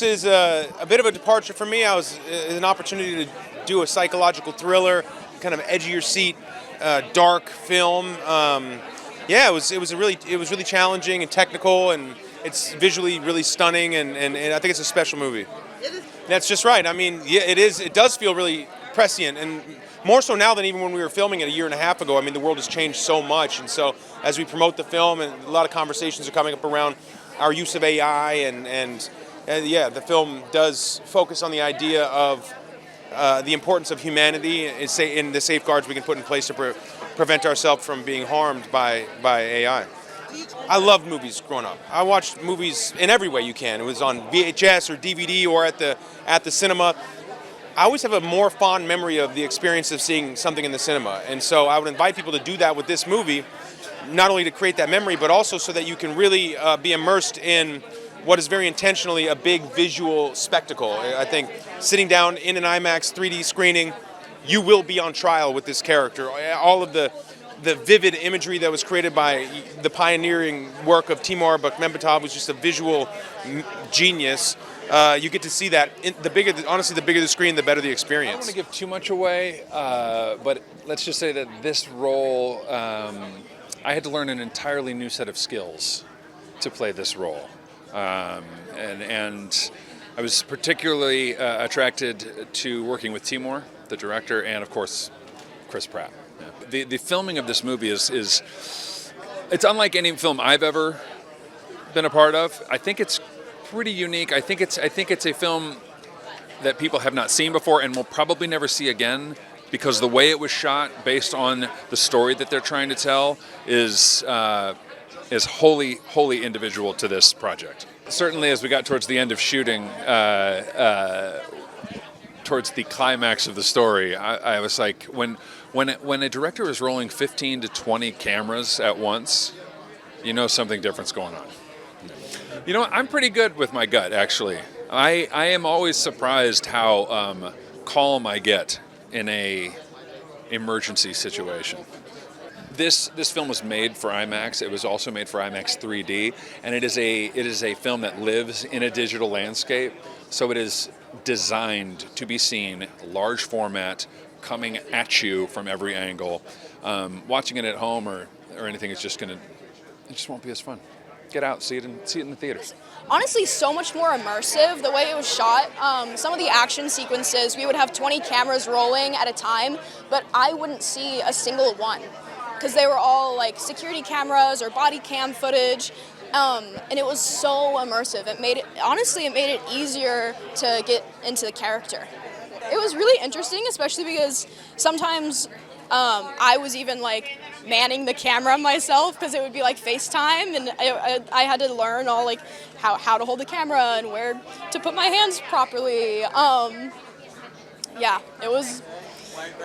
this is a bit of a departure for me. I was an opportunity to do a psychological thriller, kind of edge of your seat, dark film. It was really challenging and technical, and it's visually really stunning, and I think it's a special movie. That's just right. I mean, yeah, it is. It does feel really prescient, and more so now than even when we were filming it a year and a half ago. I mean, the world has changed so much, and so as we promote the film, and a lot of conversations are coming up around our use of AI, and the film does focus on the idea of the importance of humanity in the safeguards we can put in place to prevent ourselves from being harmed by AI. I loved movies growing up. I watched movies in every way you can. It was on VHS or DVD or at the cinema. I always have a more fond memory of the experience of seeing something in the cinema. And so I would invite people to do that with this movie, not only to create that memory, but also so that you can really be immersed in what is very intentionally a big visual spectacle. I think sitting down in an IMAX 3D screening, you will be on trial with this character. All of the vivid imagery that was created by the pioneering work of Timur Bekmambetov was just a visual genius. You get to see that. The bigger the screen, the better the experience. I don't want to give too much away, but let's just say that this role, I had to learn an entirely new set of skills to play this role. And I was particularly attracted to working with Timur, the director, and of course, Pratt. Yeah. The filming of this movie is it's unlike any film I've ever been a part of. I think it's pretty unique. I think it's a film that people have not seen before and will probably never see again, because the way it was shot, based on the story that they're trying to tell, is wholly individual to this project. Certainly, as we got towards the end of shooting, towards the climax of the story, I was like, when a director is rolling 15 to 20 cameras at once, you know something different's going on. You know, I'm pretty good with my gut, actually. I am always surprised how calm I get in a emergency situation. This film was made for IMAX. It was also made for IMAX 3D, and it is a film that lives in a digital landscape. So it is designed to be seen large format, coming at you from every angle. Watching it at home or anything, it just won't be as fun. Get out, see it in the theaters. Honestly, so much more immersive, the way it was shot. Some of the action sequences, we would have 20 cameras rolling at a time, but I wouldn't see a single one, because they were all like security cameras or body cam footage, and it was so immersive. It made it easier to get into the character. It was really interesting, especially because sometimes I was even like manning the camera myself, because it would be like FaceTime, and I had to learn all like how to hold the camera and where to put my hands properly.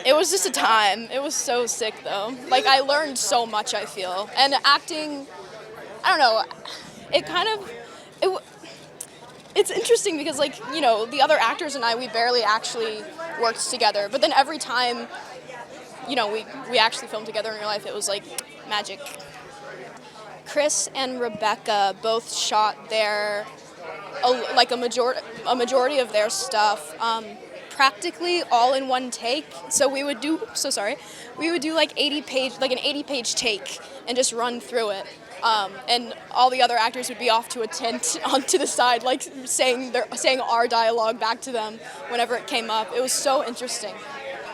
It was just a time. It was so sick though. Like, I learned so much, I feel. And acting, I don't know, it's interesting because, like, you know, the other actors and I, we barely actually worked together. But then every time, you know, we actually filmed together in real life, it was like magic. Chris and Rebecca both shot a majority of their stuff practically all in one take. So we would do like an 80-page take and just run through it. And all the other actors would be off to a tent onto the side, like saying our dialogue back to them whenever it came up. It was so interesting.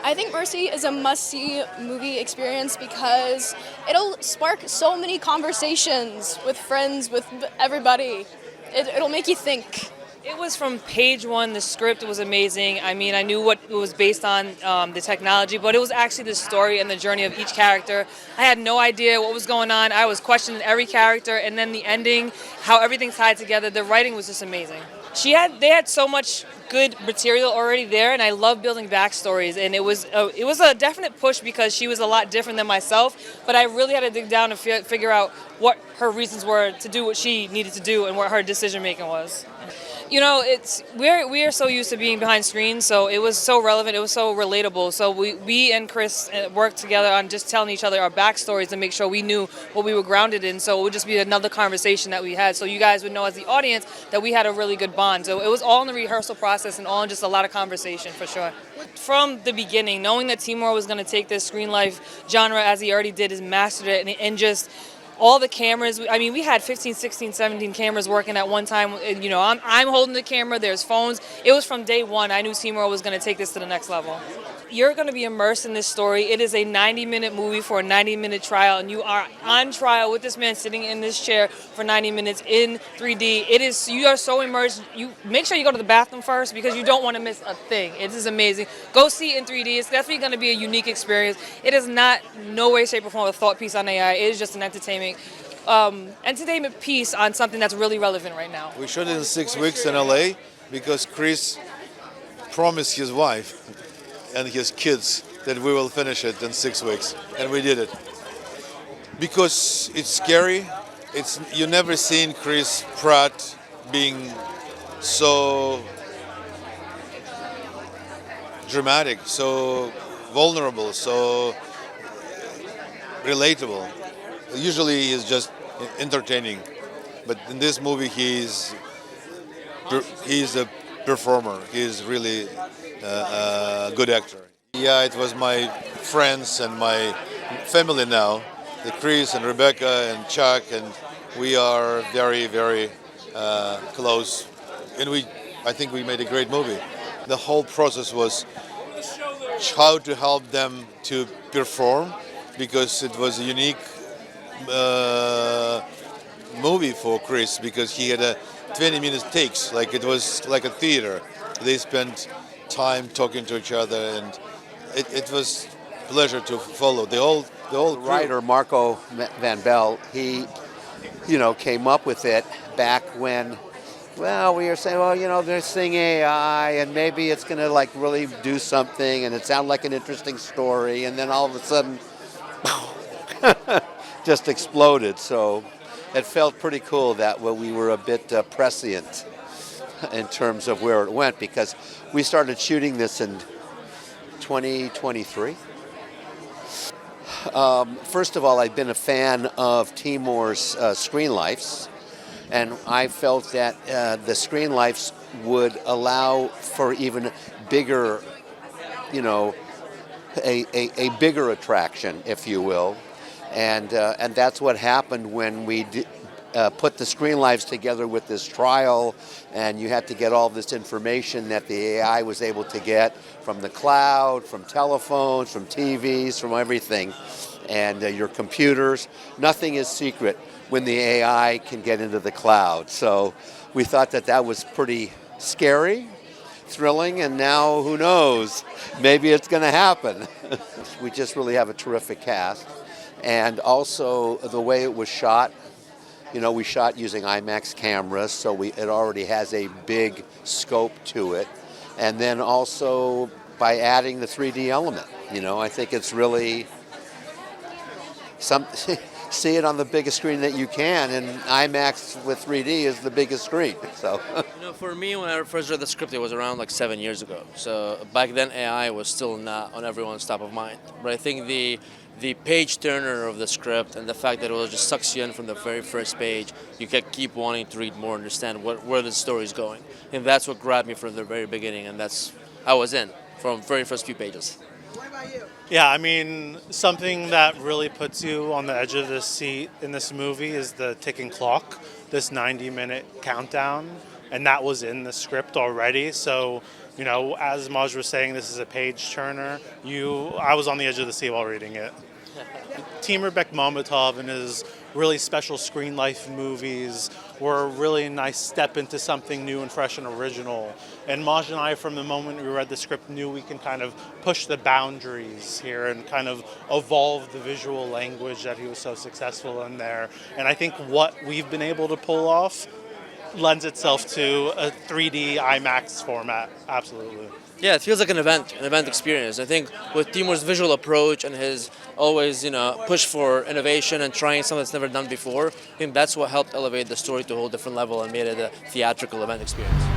I think Mercy is a must-see movie experience because it'll spark so many conversations with friends, with everybody. It'll make you think. It was from page one, the script was amazing. I mean, I knew what it was based on, the technology, but it was actually the story and the journey of each character. I had no idea what was going on. I was questioning every character, and then the ending, how everything tied together, the writing was just amazing. They had so much good material already there, and I love building backstories, and it was a definite push because she was a lot different than myself, but I really had to dig down and figure out what her reasons were to do what she needed to do and what her decision making was. You know, we are so used to being behind screens, so it was so relevant, it was so relatable. So we and Chris worked together on just telling each other our backstories to make sure we knew what we were grounded in. So it would just be another conversation that we had, so you guys would know as the audience that we had a really good bond. So it was all in the rehearsal process and all in just a lot of conversation for sure. From the beginning, knowing that Timur was going to take this screen life genre as he already did, is mastered it, and just all the cameras. I mean, we had 15, 16, 17 cameras working at one time. You know, I'm holding the camera, there's phones. It was from day one, I knew Timur was going to take this to the next level. You're going to be immersed in this story. It is a 90-minute movie for a 90-minute trial, and you are on trial with this man sitting in this chair for 90 minutes in 3D. You are so immersed. You make sure you go to the bathroom first because you don't want to miss a thing. It is amazing. Go see it in 3D. It's definitely going to be a unique experience. It is not, no way, shape, or form, a thought piece on AI. It is just an entertainment piece on something that's really relevant right now. We shot it in 6 weeks in LA because Chris promised his wife and his kids that we will finish it in 6 weeks, and we did it. Because it's scary. You never seen Chris Pratt being so dramatic, so vulnerable, so relatable. Usually he's just entertaining, but in this movie he's a performer. He's really a good actor. Yeah, it was my friends and my family now, the Chris and Rebecca and Chuck, and we are very, very close. And I think we made a great movie. The whole process was how to help them to perform, because it was a unique movie for Chris, because he had a 20-minute takes, like it was like a theater. They spent time talking to each other, and it was a pleasure to follow. The whole writer Marco Van Bell, he, came up with it back when, we were saying, they're seeing AI, and maybe it's going to really do something, and it sounded like an interesting story, and then all of a sudden, just exploded. So it felt pretty cool that we were a bit prescient in terms of where it went, because we started shooting this in 2023. First of all, I've been a fan of Timur's screen lives, and I felt that the screen lives would allow for even bigger, a bigger attraction, if you will, and that's what happened when we put the screen lives together with this trial, and you had to get all this information that the AI was able to get from the cloud, from telephones, from TVs, from everything, and your computers. Nothing is secret when the AI can get into the cloud. So we thought that was pretty scary, thrilling, and now who knows, maybe it's going to happen. We just really have a terrific cast, and also the way it was shot. We shot using IMAX cameras, so it already has a big scope to it. And then also by adding the 3D element, I think it's really see it on the biggest screen that you can, and IMAX with 3D is the biggest screen. So, for me, when I first read the script, it was around 7 years ago. So back then, AI was still not on everyone's top of mind. But I think the page turner of the script and the fact that it just sucks you in from the very first page, you can keep wanting to read more, understand where the story is going, and that's what grabbed me from the very beginning, and I was in from very first few pages. What about you? Yeah, I mean, something that really puts you on the edge of the seat in this movie is the ticking clock, this 90-minute countdown, and that was in the script already. So, as Majd was saying, this is a page turner. I was on the edge of the seat while reading it. Timur Bekmambetov and his really special screen life movies were a really nice step into something new and fresh and original. And Majd and I, from the moment we read the script, knew we can kind of push the boundaries here and kind of evolve the visual language that he was so successful in there. And I think what we've been able to pull off lends itself to a 3D IMAX format, absolutely. Yeah, it feels like an event experience. I think with Timur's visual approach and his always, push for innovation and trying something that's never done before, I think that's what helped elevate the story to a whole different level and made it a theatrical event experience.